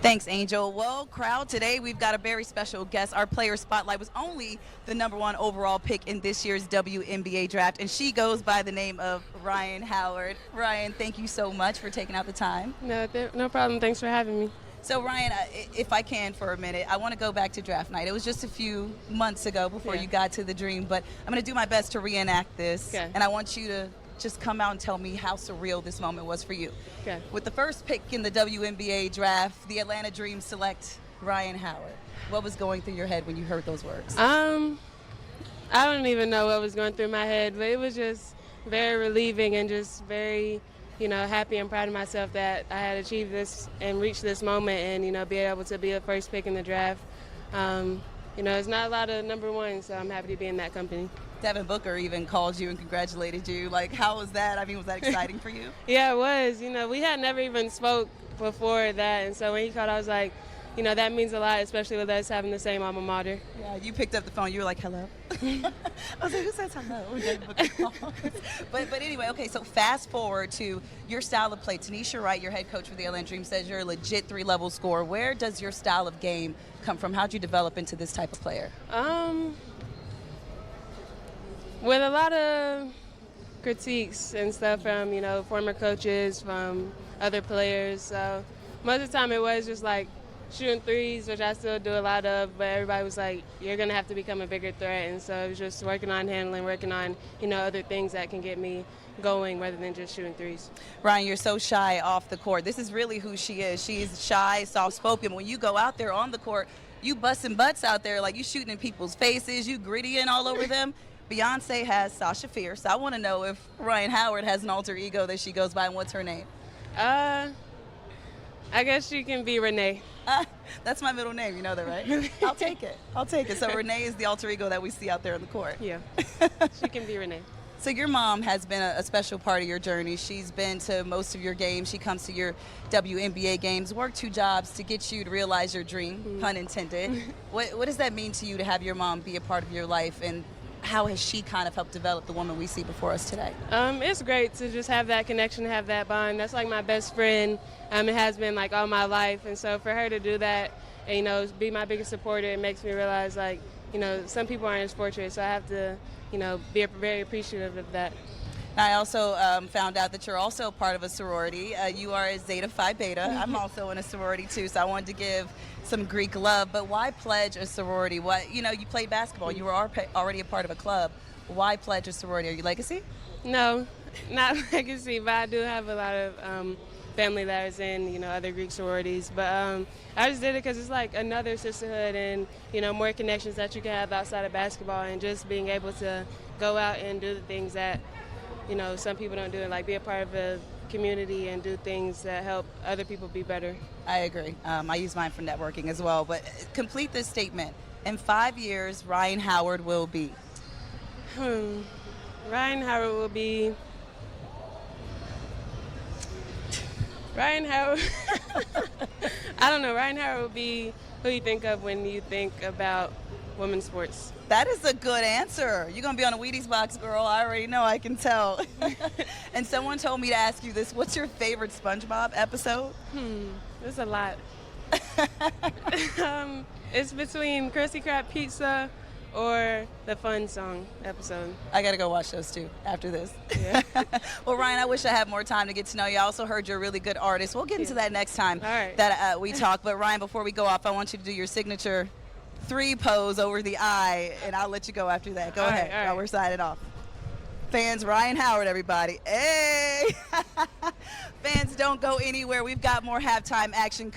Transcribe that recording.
Thanks, Angel. Well, crowd, today we've got a very special guest. Our player spotlight was only the #1 overall pick in this year's WNBA draft, and she goes by the name of Rhyne Howard. Ryan, thank you so much for taking out the time. No problem. Thanks for having me. So, Ryan, if I can for a minute, I want to go back to draft night. It was just a few months ago before you got to the dream, but I'm going to do my best to reenact this, Okay. and I want you to just come out and tell me how surreal this moment was for you. Okay. With the first pick in the WNBA draft, the Atlanta Dream select Rhyne Howard. What was going through your head when you heard those words? I don't even know what was going through my head, but it was just very relieving and just very, happy and proud of myself that I had achieved this and reached this moment and, be able to be the first pick in the draft. It's not a lot of #1, so I'm happy to be in that company. Devin Booker even called you and congratulated you. Like, how was that? I mean, was that exciting for you? Yeah, it was. We had never even spoke before that, and so when he called, I was like, that means a lot, especially with us having the same alma mater. Yeah, you picked up the phone. You were like, hello? I was like, who says hello? Devin Booker called. But anyway, okay, so fast forward to your style of play. Tanisha Wright, your head coach for the Atlanta Dream, says you're a legit 3-level scorer. Where does your style of game come from? How'd you develop into this type of player? With a lot of critiques and stuff from, former coaches, from other players. So most of the time it was just like shooting threes, which I still do a lot of, but everybody was like, you're going to have to become a bigger threat. And so it was just working on handling, working on, other things that can get me going rather than just shooting threes. Ryan, you're so shy off the court. This is really who she is. She's shy, soft-spoken. When you go out there on the court, you busting butts out there, like you shooting in people's faces, you grittying all over them. Beyonce has Sasha Fierce. I want to know if Rhyne Howard has an alter ego that she goes by, and what's her name? I guess she can be Renee. That's my middle name. You know that, right? I'll take it. I'll take it. So Renee is the alter ego that we see out there in the court. Yeah, she can be Renee. So your mom has been a special part of your journey. She's been to most of your games. She comes to your WNBA games, worked 2 jobs to get you to realize your dream, pun intended. What does that mean to you to have your mom be a part of your life, and how has she kind of helped develop the woman we see before us today? It's great to just have that connection, have that bond. That's like my best friend. It has been like all my life. And so for her to do that and, be my biggest supporter, it makes me realize like, some people aren't as fortunate. So I have to, be very appreciative of that. I also found out that you're also part of a sorority. You are a Zeta Phi Beta. I'm also in a sorority too, so I wanted to give some Greek love. But why pledge a sorority? You played basketball. You were already a part of a club. Why pledge a sorority? Are you legacy? No, not legacy, but I do have a lot of family that is in, other Greek sororities. But I just did it because it's like another sisterhood and, more connections that you can have outside of basketball, and just being able to go out and do the things that some people don't do, and like be a part of a community and do things that help other people be better. I agree. I use mine for networking as well. But complete this statement. In 5 years, Rhyne Howard will be. Rhyne Howard will be. Rhyne Howard. I don't know. Rhyne Howard will be who you think of when you think about women's sports. That is a good answer. You're going to be on a Wheaties box, girl. I already know. I can tell. And someone told me to ask you this. What's your favorite SpongeBob episode? There's a lot. It's between Krusty Krab Pizza or the Fun Song episode. I got to go watch those two after this. Yeah. Well, Ryan, I wish I had more time to get to know you. I also heard you're a really good artist. We'll get into that next time that we talk. But, Ryan, before we go off, I want you to do your signature 3 pose over the eye, and I'll let you go after that. Go ahead while we're signing off. Fans, Rhyne Howard, everybody. Hey! Fans, don't go anywhere. We've got more halftime action.